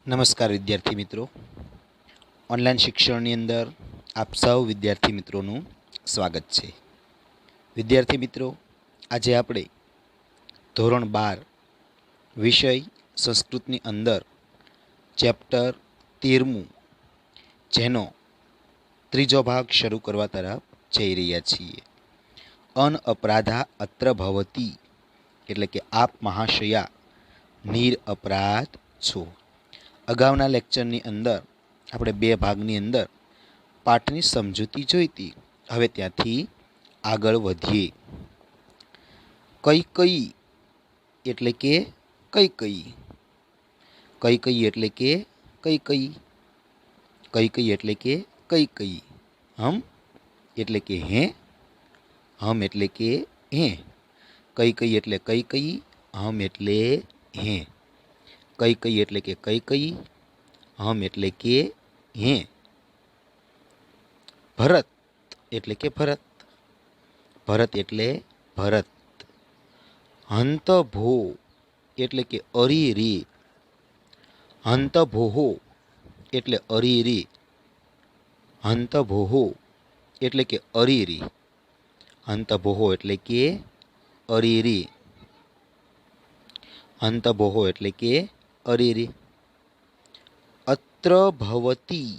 નમસ્કાર વિદ્યાર્થી મિત્રો, ઓનલાઈન શિક્ષણની અંદર આપ સૌ વિદ્યાર્થી મિત્રોનું સ્વાગત છે. વિદ્યાર્થી મિત્રો, આજે આપણે ધોરણ 12 વિષય સંસ્કૃતની અંદર ચેપ્ટર 13મું જેનો ત્રીજો ભાગ શરૂ કરવા તરફ જઈ રહ્યા છીએ. અન અપરાધા અત્ર ભવતી, એટલે કે આપ મહાશયા નિર અપરાધ છો. અગાઉના લેક્ચરની અંદર આપણે બે ભાગની અંદર પાઠની સમજૂતી જોઈતી. હવે ત્યાંથી આગળ વધીએ. કઈ કઈ એટલે કે કઈ કઈ, કઈ કઈ એટલે કે કઈ કઈ, કઈ કઈ એટલે કે કઈ કઈ, હમ એટલે કે હે, હમ એટલે કે હે, કઈ કઈ એટલે કઈ કઈ, હમ એટલે હે, કઈ કઈ એટલે કે કઈ કઈ, હમ એટલે કે હે. ભરત એટલે કે ભરત, ભરત એટલે ભરત. હંત ભો એટલે કે અરી રે, હંત ભોહો એટલે અરી રે, હંત ભોહો એટલે કે અરી રે, હંત ભોહો એટલે કે અરી રે, હંત ભોહો એટલે કે અરી રે. અત્ર ભવતી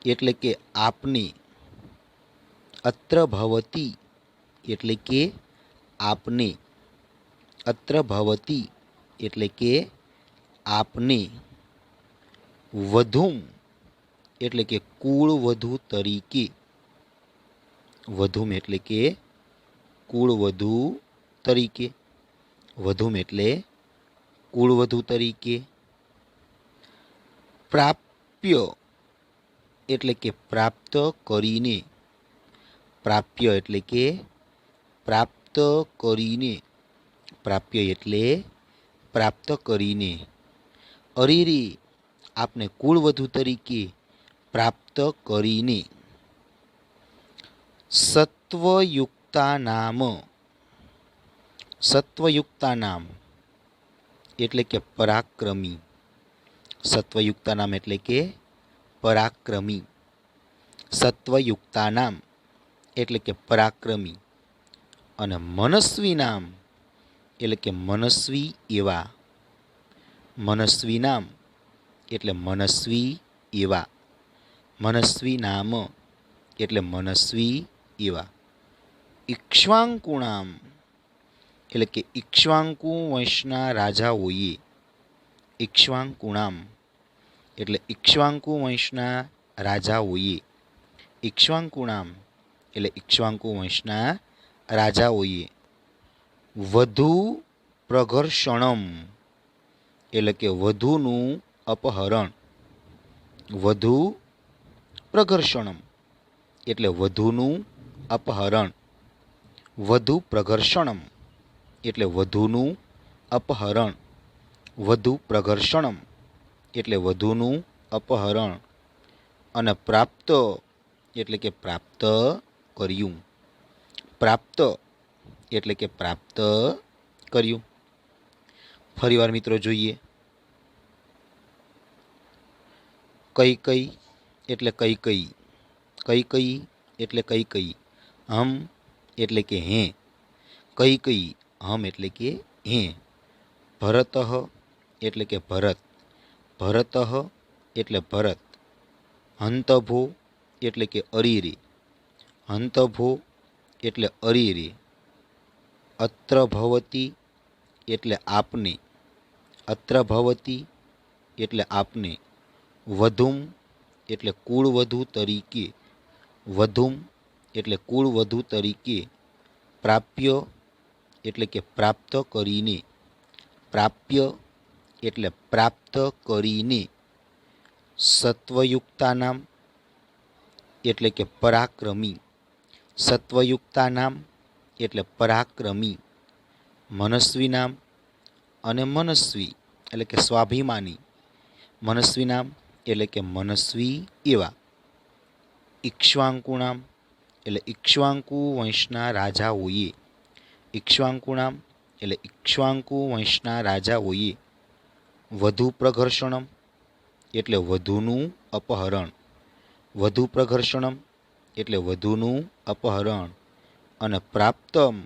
એટલે કે આપને, અત્ર ભવતી એટલે કે આપને, અત્ર ભવતી એટલે કે આપને. વધુમ એટલે કે કુળ વધુ તરીકે, વધુમ એટલે કે કુળ વધુ તરીકે, વધુમ એટલે કુળ વધુ તરીકે. પ્રાપ્ય એટલે કે પ્રાપ્ત કરીને, પ્રાપ્ય એટલે કે પ્રાપ્ત કરીને, પ્રાપ્ય એટલે પ્રાપ્ત કરીને. અરીરે આપને કુળ વધુ તરીકે પ્રાપ્ત કરીને. સત્વયુક્તા નામ, સત્વયુક્તા નામ એટલે કે પરાક્રમી, સત્વયુક્તા નામ એટલે કે પરાક્રમી, સત્વયુક્તા નામ એટલે કે પરાક્રમી. અને મનસ્વી નામ એટલે કે મનસ્વી એવા, મનસ્વી નામ એટલે મનસ્વી એવા, મનસ્વી નામ એટલે મનસ્વી એવા. ઇક્ષ્વાકુ નામ એટલે કે ઇક્ષ્વાકુ વંશના રાજાઓએ, ઇક્ષ્વાકુ નામ એટલે ઇક્ષ્વાકુ વંશના રાજાઓએ, ઇક્ષ્વાકુ નામ એટલે ઇક્ષ્વાકુ વંશના રાજાઓએ. વધુ પ્રઘર્ષણમ એટલે કે વધુનું અપહરણ, વધુ પ્રઘર્ષણમ એટલે વધુનું અપહરણ, વધુ પ્રઘર્ષણમ એટલે વધુનું અપહરણ, વધુ પ્રઘર્ષણમ એટલે વધુનું અપહરણ. અને પ્રાપ્ત એટલે કે પ્રાપ્ત કર્યું, પ્રાપ્ત એટલે કે પ્રાપ્ત કર્યું. ફરીવાર મિત્રો જોઈએ. કઈ કઈ એટલે કઈ કઈ, કઈ કઈ એટલે કઈ કઈ, હમ એટલે કે હે, કઈ કઈ હમ એટલે કે હે. ભરત એટલે કે ભરત, ભરત એટલે ભરત. હંતભો એટલે કે અરી રે, હંતભો એટલે અરી રે. અત્ર ભવતી એટલે આપને, અત્ર ભવતી એટલે આપને. વધુમ એટલે કુળ વધુ તરીકે, વધુમ એટલે કુળ વધુ તરીકે. પ્રાપ્ય એટલે કે પ્રાપ્ત કરીને, પ્રાપ્ય એટલે પ્રાપ્ત કરીને. સત્વયુક્તા નામ એટલે કે પરાક્રમી, સત્વયુક્તા નામ એટલે પરાક્રમી. મનસ્વી નામ અને મનસ્વી એટલે કે સ્વાભિમાની, મનસ્વી નામ એટલે કે મનસ્વી એવા. ઇક્ષ્વાકુ નામ એટલે ઇક્ષ્વાકુ વંશના રાજાઓએ, ઇક્ષ્વાકુ નામ એટલે ઇક્ષ્વાકુ વંશના રાજાઓએ. વધુ પ્રઘર્ષણમ એટલે વધુનું અપહરણ, વધુ પ્રઘર્ષણમ એટલે વધુનું અપહરણ, અને પ્રાપ્તમ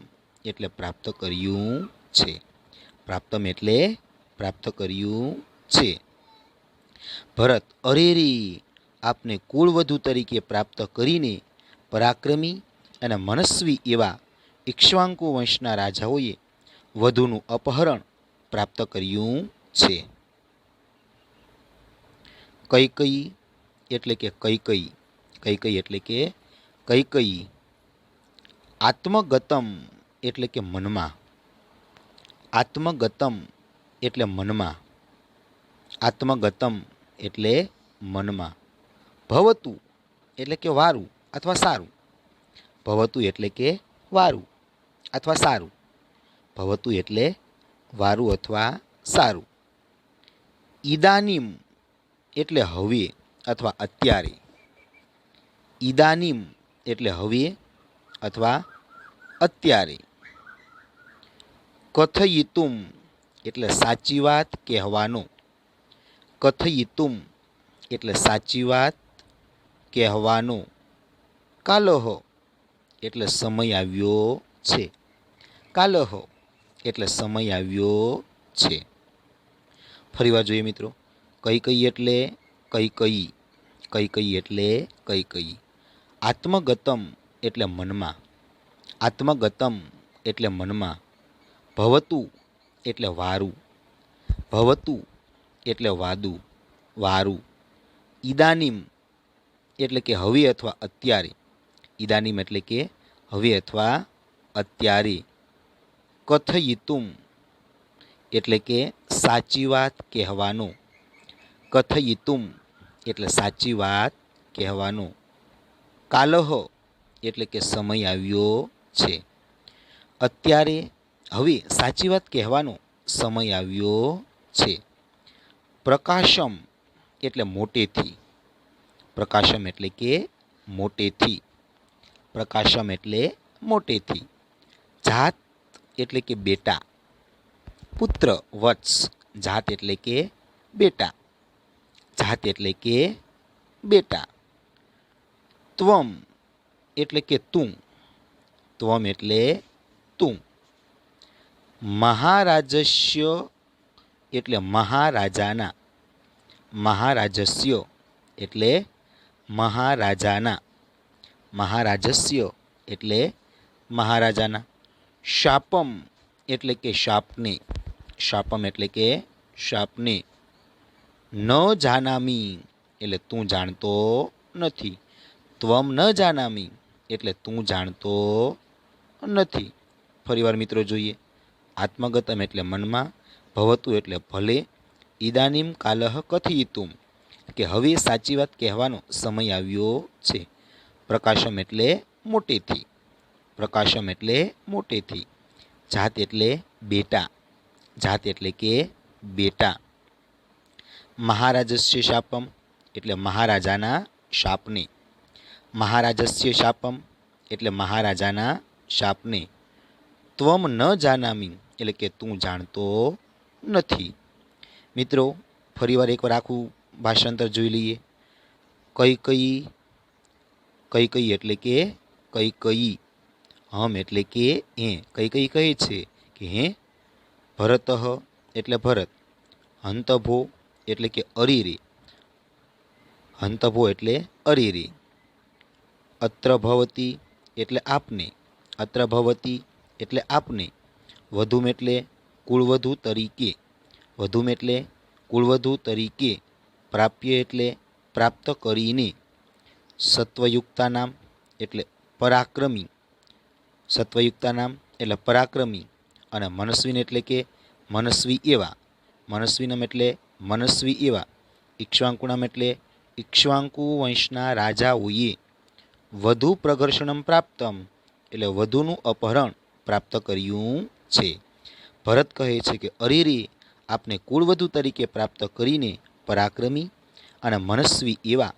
એટલે પ્રાપ્ત કર્યું છે. પ્રાપ્તમ એટલે પ્રાપ્ત કર્યું છે. ભરત અરેરી, આપને કુળવધુ તરીકે પ્રાપ્ત કરીને પરાક્રમી અને મનસ્વી એવા ઇક્ષ્વાકુ વંશના રાજાઓએ વધુનું અપહરણ પ્રાપ્ત કર્યું છે. કૈકયી એટલે કે કૈકયી, કૈકયી એટલે કે કૈકયી. આત્મગતમ એટલે કે મનમાં, આત્મગતમ એટલે મનમાં, આત્મગતમ એટલે મનમાં. ભવતું એટલે કે વારું અથવા સારું, ભવતું એટલે કે વારું અથવા સારું, ભવતું એટલે વારું અથવા સારું. ઈદાનીમ એટલે હવે અથવા અત્યારે, ઈદાનીમ એટલે હવે અથવા અત્યારે. કથયિતુમ એટલે સાચી વાત કહેવાનો, કથયિતુમ એટલે સાચી વાત કહેવાનો. કાલહ એટલે સમય આવ્યો છે, કાલહ એટલે સમય આવ્યો છે. ફરીવાર જોઈએ મિત્રો. કૈકયી એટલે કૈકયી, કૈકયી એટલે કૈકયી. આત્મગતમ એટલે મનમાં, આત્મગતમ એટલે મનમાં. ભવતું એટલે વારું, ભવતું એટલે વાદું વારું. ઈદાનીમ એટલે કે હવે અથવા અત્યારે, ઈદાનીમ એટલે કે હવે અથવા અત્યારે. કથયિતુમ એટલે કે સાચી વાત કહેવાનો, કથયિતુમ એટલે સાચી વાત કહેવાનો. કાલહ એટલે કે સમય આવ્યો છે, અત્યારે હવે સાચી વાત કહેવાનો સમય આવ્યો છે. પ્રકાશમ એટલે મોટેથી, પ્રકાશમ એટલે કે મોટેથી, પ્રકાશમ એટલે મોટેથી. જાત એટલે કે બેટા, પુત્ર વત્સ, જાત એટલે કે બેટા, જાત એટલે કે બેટા. ત્વમ એટલે કે તું, ત્વમ એટલે તું. મહારાજસ્ય એટલે મહારાજાના, મહારાજસ્ય એટલે મહારાજાના, મહારાજસ્ય એટલે મહારાજાના. શાપમ એટલે કે શાપને, શાપમ એટલે કે શાપને. ન જાનામી એટલે તું જાણતો નથી, ત્વમ ન જાનામી એટલે તું જાણતો નથી. ફરીવાર મિત્રો જોઈએ. આત્મગતમ એટલે મનમાં, ભવતું એટલે ભલે, ઈદાનીમ કાલહ કથયિતુમ કે હવે સાચી વાત કહેવાનો સમય આવ્યો છે. પ્રકાશમ એટલે મોટેથી, પ્રકાશમ એટલે મોટેથી. જાત એટલે બેટા, જાત એટલે કે બેટા. મહારાજસ્ય શાપમ એટલે મહારાજાના શાપને, મહારાજસ્ય શાપમ એટલે મહારાજાના શાપને. ત્વમ ન જાનામી એટલે કે તું જાણતો નથી. મિત્રો ફરીવાર એકવાર આખું ભાષાંતર જોઈ લઈએ. કૈકયી, કૈકયી એટલે કે કૈકયી. હમ એટલે કે હે, કૈકયી કહે છે કે હે. ભરતઃ એટલે ભરત. હંતભો એટલે કે અરીરે, હંતભો એટલે અરીરે. અત્ર ભવતી એટલે આપને, અત્ર ભવતી એટલે આપને. વધુમ એટલે કુળવધુ તરીકે, વધુમ એટલે કુળવધુ તરીકે. પ્રાપ્ય એટલે પ્રાપ્ત કરીને. સત્વયુક્તા નામ એટલે પરાક્રમી, સત્વયુક્તા નામ એટલે પરાક્રમી. અને મનસ્વીન એટલે કે મનસ્વી એવા, મનસ્વીનમ એટલે મનસ્વી એવા. ઇક્ષ્વાકુનામ એટલે ઇક્ષ્વાકુ વંશના રાજાઓએ વધુ પ્રઘર્ષણમ પ્રાપ્તમ એટલે વધુનું અપહરણ પ્રાપ્ત કર્યું છે. ભરત કહે છે કે અરેરે, આપને કુળવધુ તરીકે પ્રાપ્ત કરીને પરાક્રમી અને મનસ્વી એવા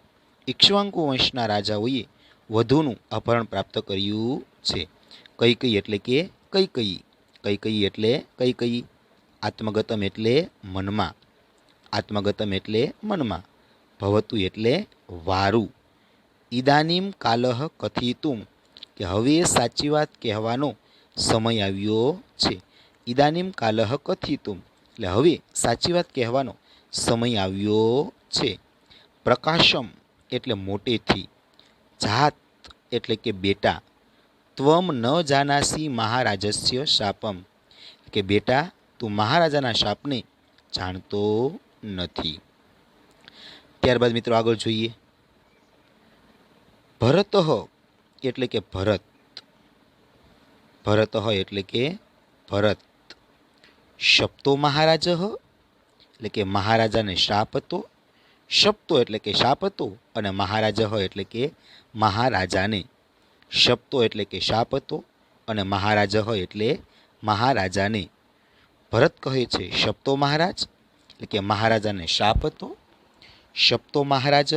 ઇક્ષ્વાકુ વંશના રાજાઓએ વધુનું અપહરણ પ્રાપ્ત કર્યું છે. કૈકયી એટલે કે કૈકયી, કૈકયી એટલે કૈકયી. આત્મગતમ એટલે મનમાં, આત્મગતમ એટલે મનમાં, ભવતું એટલે વારું, ઇદાનીમ કાલહ કથિતુમ કે હવે સાચી વાત કહેવાનો સમય આવ્યો છે. ઇદાનીમ કાલહ કથિતુમ એટલે હવે સાચી વાત કહેવાનો સમય આવ્યો છે. પ્રકાશમ એટલે મોટેથી, જાત એટલે કે બેટા, ત્વમ ન જાનાસી મહારાજસ્ય શાપમ કે બેટા તું મહારાજાના શાપને જાણતો નથી. ત્યારબાદ મિત્રો આગળ જોઈએ. ભરતઃ એટલે કે ભરત, ભરતઃ એટલે કે ભરત. શપ્તો મહારાજ એટલે કે મહારાજાને શાપ હતો, શપ્તો એટલે કે શાપ હતો અને મહારાજ એટલે કે મહારાજાને. શપ્તો એટલે કે શાપ હતો અને મહારાજ એટલે મહારાજાને. ભરત કહે છે શપ્તો મહારાજ એટલે કે મહારાજાને શાપ હતો, શપ્તો મહારાજ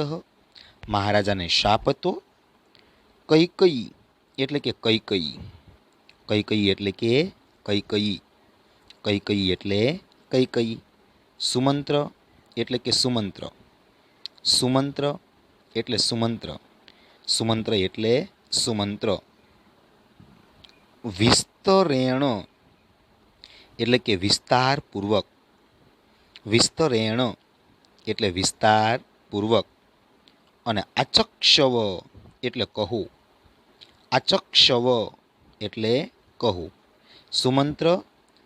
મહારાજાને શાપ હતો. કૈકયી એટલે કે કૈકયી, કૈકયી એટલે કે કૈકયી, કૈકયી એટલે કૈકયી. સુમંત્ર એટલે કે સુમંત્ર, સુમંત્ર એટલે સુમંત્ર, સુમંત્ર એટલે સુમંત્ર. વિસ્તરેણ એટલે કે વિસ્તારપૂર્વક, વિસ્તરેણ એટલે વિસ્તારપૂર્વક. અને આચક્ષવ એટલે કહો, આચક્ષવ એટલે કહો. સુમંત્ર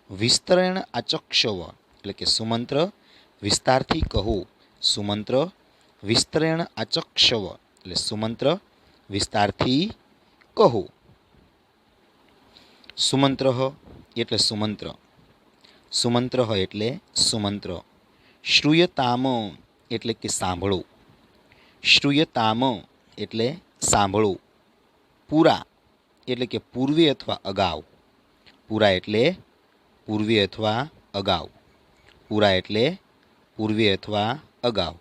વિસ્તરેણ આચક્ષવ એટલે કે સુમંત્ર વિસ્તારથી કહો, સુમંત્ર વિસ્તરેણ આચક્ષવ એટલે સુમંત્ર વિસ્તારથી કહો. સુમંત્ર એટલે સુમંત્ર, સુમંત્ર એટલે સુમંત્ર. શ્રૂયતામ એટલે કે સાંભળો, શ્રૂયતામ એટલે સાંભળો. પુરા એટલે કે પૂર્વે અથવા અગાઉ, પુરા એટલે પૂર્વે અથવા અગાઉ, પુરા એટલે પૂર્વે અથવા અગાઉ.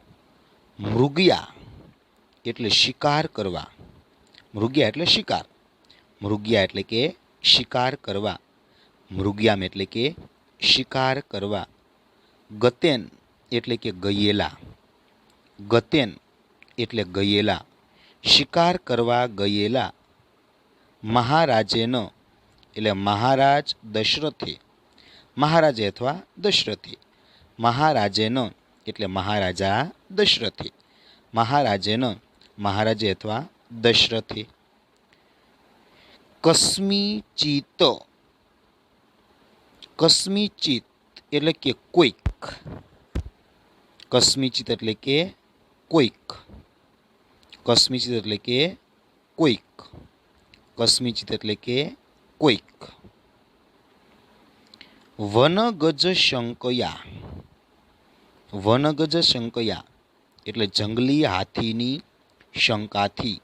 મૃગ્યા એટલે શિકાર કરવા, મૃગ્યા એટલે શિકાર, મૃગ્યા એટલે કે શિકાર કરવા, મૃગ્યામ એટલે કે શિકાર કરવા. ગતેન એટલે કે ગયેલા, ગતેન એટલે ગયેલા, શિકાર કરવા ગયેલા. મહારાજેન એટલે મહારાજ દશરથે, મહારાજે અથવા દશરથે, મહારાજેન એટલે મહારાજા દશરથે, મહારાજેન મહારાજે અથવા દશરથે. કસ્મિચિત, કસ્મિચિત એટલે કે કોઈક, કસ્મિચિત એટલે કે કોઈક, કસ્મિચિત એટલે કે કોઈક, કસ્મિચિત એટલે કે કોઈક. વનગજ શંકયા, વનગજ શંકયા એટલે જંગલી હાથીની શંકાથી,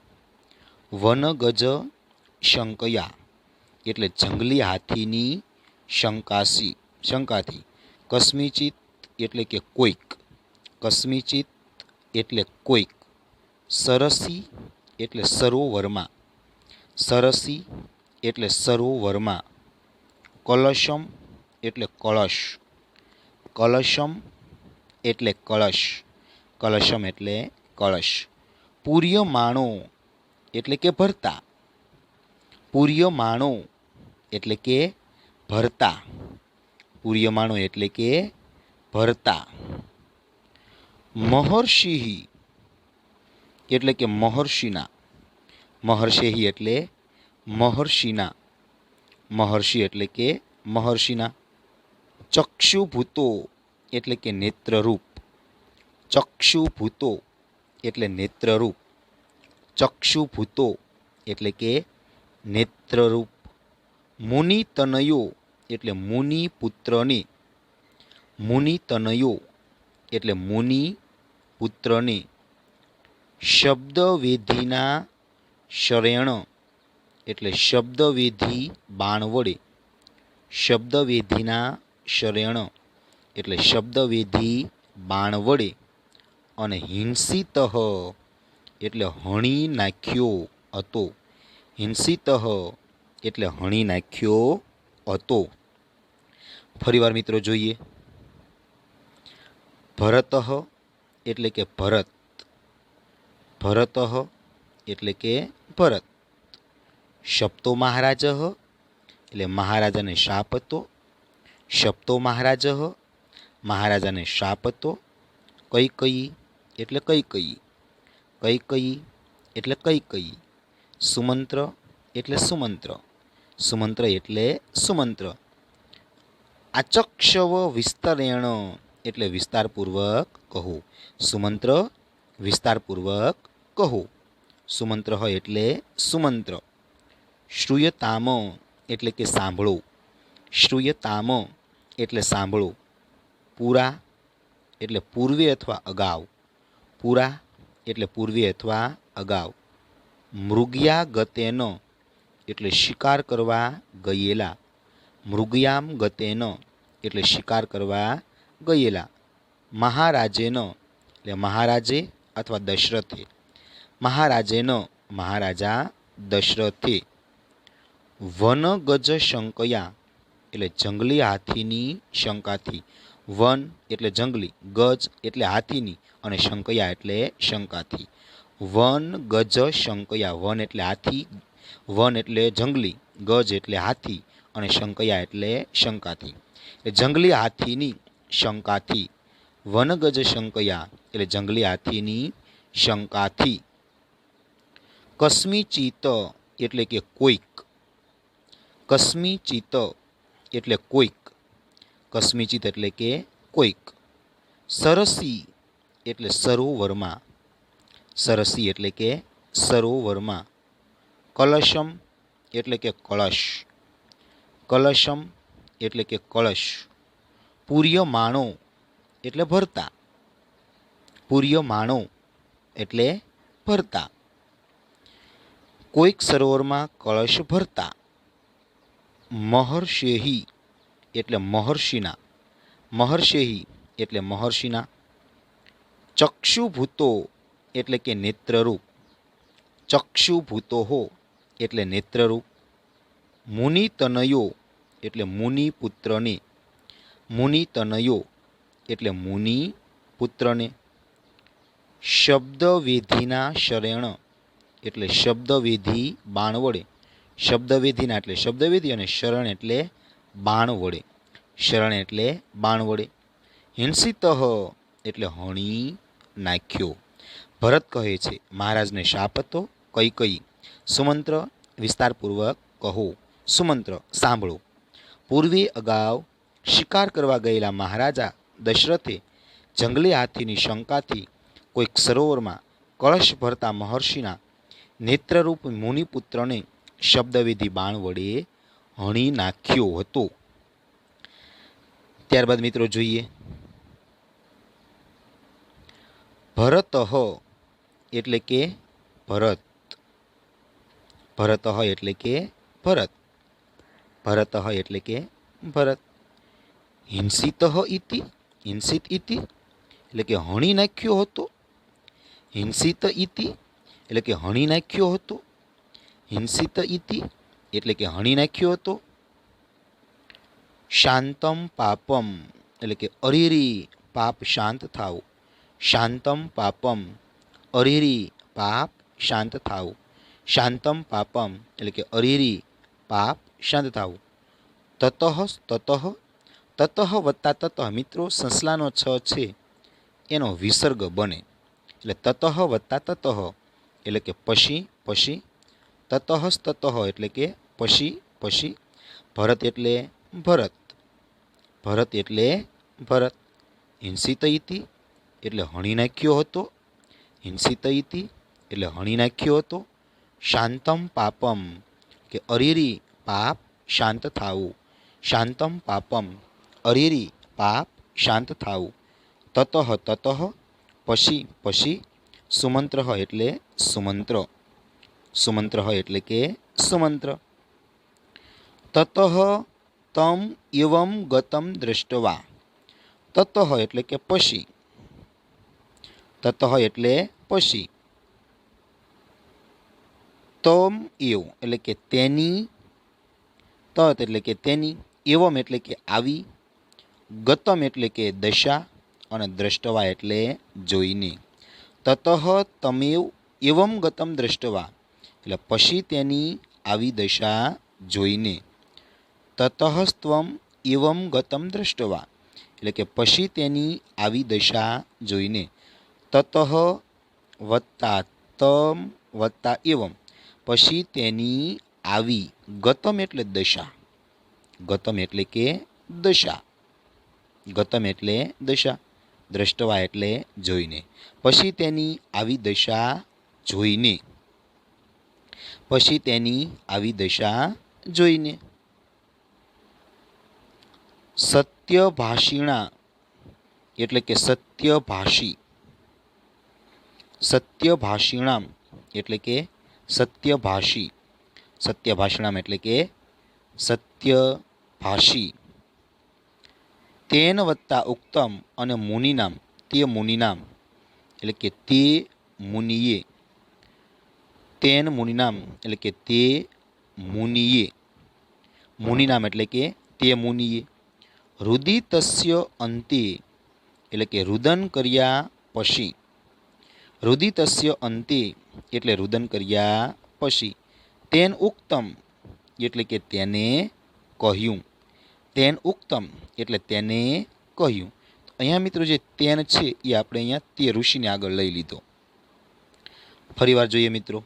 વનગજ શંકયા એટલે જંગલી હાથીની શંકાથી. કસ્મિચિત એટલે કે કોઈક, કસ્મિચિત એટલે કોઈક. સરસી એટલે સરોવરમાં, સરસી એટલે સરોવરમાં. કલશમ એટલે કળશ, કલશમ એટલે કળશ, કલશમ એટલે કળશ. પૂર્યમાણો એટલે કે ભરતા, પૂર્યમાણો એટલે કે ભરતા, પૂર્યમાણો એટલે કે ભરતા. મહર્ષિ એટલે કે મહર્ષિના, મહર્ષિ એટલે મહર્ષિના, મહર્ષિ એટલે કે મહર્ષિના. ચક્ષુભૂતો એટલે કે નેત્રરૂપ, ચક્ષુભૂતો એટલે નેત્રરૂપ, ચક્ષુભૂતો એટલે કે નેત્રરૂપ. મુનિતનયો એટલે મુનિ પુત્રને, મુનિતનયો એટલે મુનિ પુત્રને. શબ્દવેધીના શરેણ એટલે શબ્દવેધી બાણ વડે, શબ્દવેધીના શરેણ એટલે શબ્દવેધી બાણ વડે. અને હિંસિત એટલે હણી નાખ્યો હતો, હિંસિત એટલે હણી નાખ્યો હતો. ફરીવાર મિત્રો જોઈએ. ભરતઃ એટલે કે ભરત, ભરતઃ એટલે કે ભરત. શપ્તો મહારાજ એટલે મહારાજાને શાપ હતો, શપ્તો મહારાજ મહારાજાને શાપ હતો. કૈકેયી એટલે કૈકેયી, કૈકેયી એટલે કૈકેયી. સુમંત્ર એટલે સુમંત્ર, સુમંત્ર એટલે સુમંત્ર. આચક્ષવ વિસ્તરેણ એટલે વિસ્તારપૂર્વક કહો, સુમંત્ર વિસ્તારપૂર્વક કહો. સુમંત્ર હોય એટલે સુમંત્ર. શ્રૂયતામ એટલે કે સાંભળો, શ્રૂયતામ એટલે સાંભળો. પૂરા એટલે પૂર્વે અથવા અગાઉ, પૂરા એટલે પૂર્વે અથવા અગાઉ. મૃગ્યા ગતેન એટલે શિકાર કરવા ગયેલા, મૃગયામ ગતેન એટલે શિકાર કરવા ગયેલા. મહારાજેન એટલે મહારાજે અથવા દશરથે, મહારાજેન મહારાજા દશરથે. વનગજ શંકયા એટલે જંગલી હાથીની શંકાથી, વન એટલે જંગલી, ગજ એટલે હાથીની અને શંકયા એટલે શંકાથી. વન ગજ શંકયા, વન એટલે હાથી, વન એટલે જંગલી, ગજ એટલે હાથી અને શંકયા એટલે શંકાથી. જંગલી હાથીની શંકાથી. વનગજ શંકયા એટલે જંગલી હાથીની શંકાથી. કસ્મિચિત એટલે કે કોઈક, કસ્મિચિત એટલે કોઈક, કસ્મિચિત એટલે કે કોઈક. સરસી એટલે સરોવરમાં, સરસી એટલે કે સરોવરમાં. કલશમ એટલે કે કળશ, કલશમ એટલે કે કળશ. પૂર્યમાણો એટલે ભરતા, પૂર્યમાણો એટલે ભરતા. કોઈક સરોવરમાં કળશ ભરતા. મહર્ષેહી એટલે મહર્ષિના, મહર્ષેહી એટલે મહર્ષિના. ચક્ષુભૂતો એટલે કે નેત્રરૂપ, ચક્ષુભૂતો હો એટલે નેત્રરૂપ. મુનિતનયો એટલે મુનિપુત્રને, મુનિતનયો એટલે મુનિપુત્રને. શબ્દવેધીના શરેણ એટલે શબ્દવેધી બાણ વડે, શબ્દવેધીના એટલે શબ્દવેધી અને શરણ એટલે બાણ વડે, શરણ એટલે બાણ વડે. હિંસિતઃ એટલે હણી નાખ્યો. ભરત કહે છે મહારાજને શાપ હતો. કૈકેયી. સુમંત્ર વિસ્તારપૂર્વક કહો, સુમંત્ર સાંભળો. પૂર્વે અગાઉ શિકાર કરવા ગયેલા મહારાજા દશરથે જંગલી હાથીની શંકાથી કોઈક સરોવરમાં કળશ ભરતા મહર્ષિના નેત્રરૂપ મુનિપુત્રને શબ્દવેધી બાણ વડે હણી નાખ્યો હતો. ત્યારબાદ મિત્રો જોઈએ ભરતઃ એટલે કે ભરત, ભરતઃ એટલે કે ભરત, ભરતઃ એટલે કે ભરત. હિંસિતઃ ઇતિ, હિંસિત ઇતિ એટલે કે હણી નાખ્યો હતો, હિંસિત ઇતિ એટલે કે હણી નાખ્યો હતો, હિંસિત ઇતિ એટલે કે હણી નાખ્યો હતો. શાંતમ પાપમ એટલે કે અરીરી પાપ શાંત થાવ, શાંતમ પાપમ અરીરી પાપ શાંત થાવ, શાંતમ પાપમ એટલે કે અરીરી પાપ શાંત થાવું. તતઃ તતઃ, તતઃ વત્તા તતઃ મિત્રો સંસ્લાનો છ છે એનો વિસર્ગ બને એટલે તતઃ વત્તા તતઃ એટલે કે પછી પછી. તતઃ એટલે કે પછી પછી. ભરત એટલે ભરત, ભરત એટલે ભરત. હિંસિત ઇતિ એટલે હણી નાખ્યો હતો, હિંસિત ઇતિ એટલે હણી નાખ્યો હતો. શાંતમ પાપમ કે અરીરી પાપ શાંત થાવું, શાંતમ પાપમ અરીરી પાપ શાંત થાવું. તતઃ તતઃ પછી પછી. સુમંત્ર એટલે સુમંત્ર, સુમંત્ર એટલે કે સુમંત્ર. તતઃ તમ એવમ ગતમ દૃષ્ટવા, તતઃ એટલે કે પછી, તતઃ એટલે પછી. તમ એવ એટલે કે તેની, તત એટલે કે તેની, એવમ એટલે કે આવી, ગતમ એટલે કે દશા અને દ્રષ્ટવા એટલે જોઈને. તતઃ તમેવ એવમ ગતમ દ્રષ્ટવા એટલે પછી તેની આવી દશા જોઈને. તતઃસ્ત્વમ એવમ ગતમ દ્રષ્ટવા એટલે કે પછી તેની આવી દશા જોઈને. તતઃ વત્તા તમ વત્તા એવમ પછી તેની આવી ગતમ એટલે દશા. ગતમ એટલે કે દશા. ગતમ એટલે દશા, દ્રષ્ટવા એટલે જોઈને. પછી તેની આવી દશા જોઈને. પછી તેની આવી દશા જોઈને. સત્યભાષિણા એટલે કે સત્યભાષી. સત્યભાષિણામ એટલે કે સત્યભાષી. સત્યભાષિણામ એટલે કે સત્યભાષી. તેન વત્તા ઉક્તમ અને મુનિનામ તે મુનિનામ એટલે કે તે મુનિએ. તેન મુનિનામ એટલે કે તે મુનિએ. મુનિનામ એટલે કે તે મુનિએ. રુદિતસ્ય અંતે એટલે કે રુદન કર્યા પછી. રુદિતસ્ય અંતે એટલે રુદન કર્યા પછી. તેન ઉક્તમ એટલે કે તેને કહ્યું. તેન ઉક્તમ એટલે તેને કહ્યું. અહીંયા મિત્રો જે તેન છે એ આપણે અહીંયા તે ઋષિને આગળ લઈ લીધો. ફરીવાર જોઈએ મિત્રો.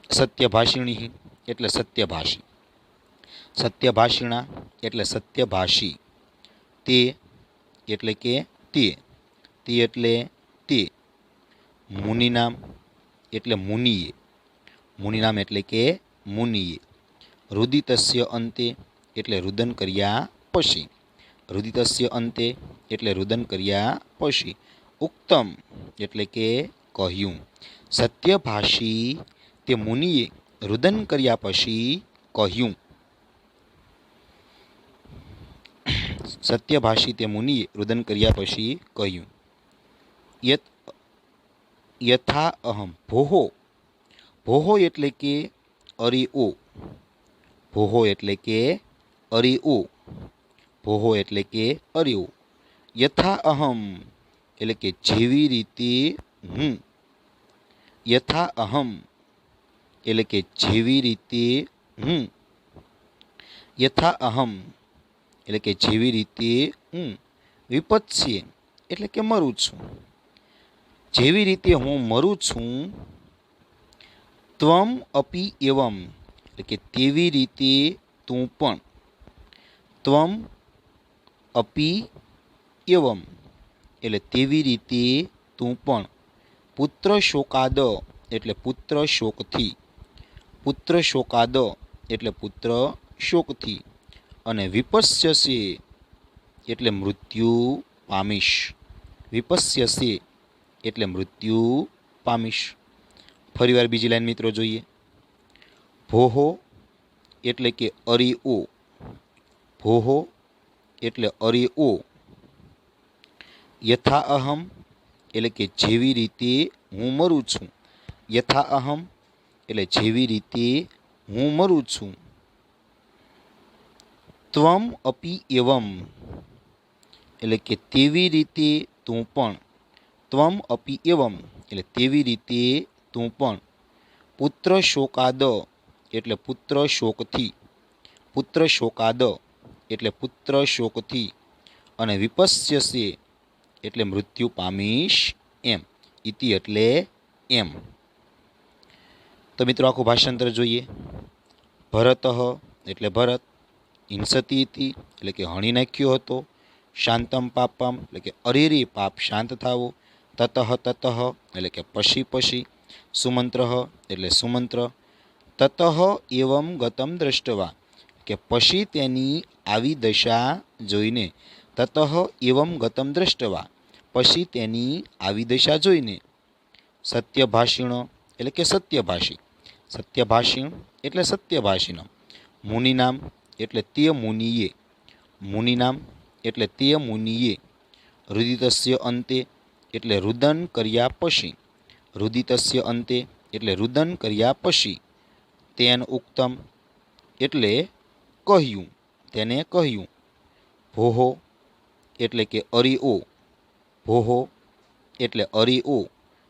સત્યભાષિણી એટલે સત્યભાષી. સત્યભાષિણા એટલે સત્યભાષી. તે એટલે કે તે. તે એટલે તે. મુનિનામ એટલે મુનિએ. મુનિનામ એટલે કે મુનિએ. રુદિતસ્ય અંતે એટલે રુદન કર્યા પછી. રુદિતસ્ય અંતે એટલે રુદન કર્યા પછી. ઉક્તમ એટલે કે કહ્યું. સત્યભાષી તે મુનિએ રુદન કર્યા પછી કહ્યું. સત્યભાષી તે મુનિએ રુદન કર્યા પછી કહ્યું. યથા અહમ ભોહો. ભોહો એટલે કે અરે ઓ. ભોહો એટલે કે અરે ઓ. ભોહો એટલે કે અરે ઓ. યથા અહમ એટલે કે જેવી રીતે હું. યથા અહમ એટલે કે જેવી રીતે હું. યથા અહમ એટલે કે જેવી રીતે હું. વિપત્સ્ય એટલે કે મરું છું. જેવી રીતે હું મરું છું. ત્વમ અપી એવમ એટલે કે તેવી રીતે તું પણ. ત્વમ અપી એવમ એટલે તેવી રીતે તું પણ. પુત્ર શોકાદ એટલે પુત્ર શોકથી. પુત્ર શોકાદ એટલે પુત્ર શોકથી. અને વિપસ્યસે એટલે મૃત્યુ પામીશ. વિપસ્યસે એટલે મૃત્યુ પામીશ. ફરીવાર બીજી લાઈન મિત્રો જોઈએ. ભોહો એટલે કે અરે ઓ. ભોહો એટલે અરે ઓ. યથા અહમ એટલે કે જેવી રીતે હું મરું છું. યથા અહમ એટલે જેવી રીતે હું મરું છું. ત્વમ અપી એવમ એટલે કે તેવી રીતે તું પણ. ત્વમ અપી એવમ એટલે તેવી રીતે તું પણ. પુત્ર શોકાદ એટલે પુત્ર શોકથી. પુત્ર શોકાદ એટલે પુત્ર શોકથી. અને વિપસ્યસે એટલે મૃત્યુ પામીશ એમ. ઇતિ એટલે એમ. તો મિત્રો આખું ભાષાંતર જોઈએ. ભરત એટલે ભરત. હિંસતી ઇતિ એટલે કે હણી નાખ્યો હતો. શાંતમ પાપમ એટલે કે અરેરી પાપ શાંત થાવું. તતઃ તતઃ એટલે કે પછી પછી. સુમંત્ર એટલે સુમંત્ર. તતઃ એવમ ગતમ દ્રષ્ટવા કે પછી તેની આવી દશા જોઈને. તતઃ એવમ ગતમ દ્રષ્ટવા પછી તેની આવી દશા જોઈને. સત્યભાષિણો એટલે કે સત્યભાષી. સત્યભાષિણ એટલે સત્યભાષીનો. મુનિનામ એટલે તે મુનિએ. મુનિનામ એટલે તે મુનિએ. રુદિતસ્ય અંતે એટલે રુદન કર્યા પછી. રુદિતસ્ય અંતે એટલે રુદન કર્યા પછી. તેન ઉક્તમ એટલે કહ્યું. તેને કહ્યું. ભોહો એટલે કે અરિઓ, ભોહો એટલે અરિઓ,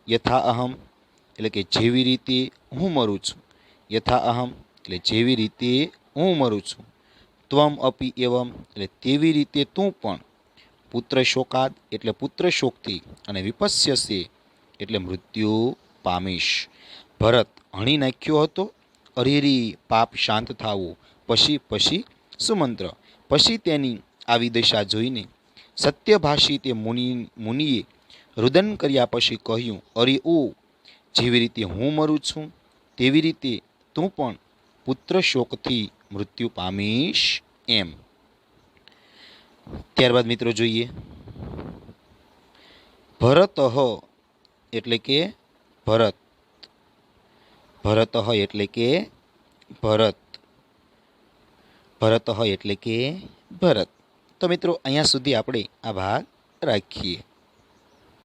યથા અહમ એટલે કે જેવી રીતે હું મરું છું, યથા અહમ એટલે જેવી રીતે હું મરું છું, ત્વમ અપી એવમ એટલે તેવી રીતે તું પણ, પુત્ર શોકાદ એટલે પુત્ર શોકથી, અને વિપસ્યસે એટલે મૃત્યુ પામીશ. ભરત હણી નાખ્યો હતો, અરેરી પાપ શાંત થાવું, પછી પછી સુમંત્ર. પછી તેની આવી દશા જોઈને સત્યભાષી તે મુનિએ રુદન કર્યા પછી કહ્યું, અરે ઓ, જેવી રીતે હું મરું છું તેવી રીતે તું પણ પુત્ર શોકથી મૃત્યુ પામીશ એમ. ત્યારબાદ મિત્રો જોઈએ, ભરતઃ એટલે કે ભરત, ભરતઃ એટલે કે ભરત, ભરતઃ એટલે કે ભરત. તો મિત્રો અહીંયા સુધી આપણે આ ભાગ રાખીએ.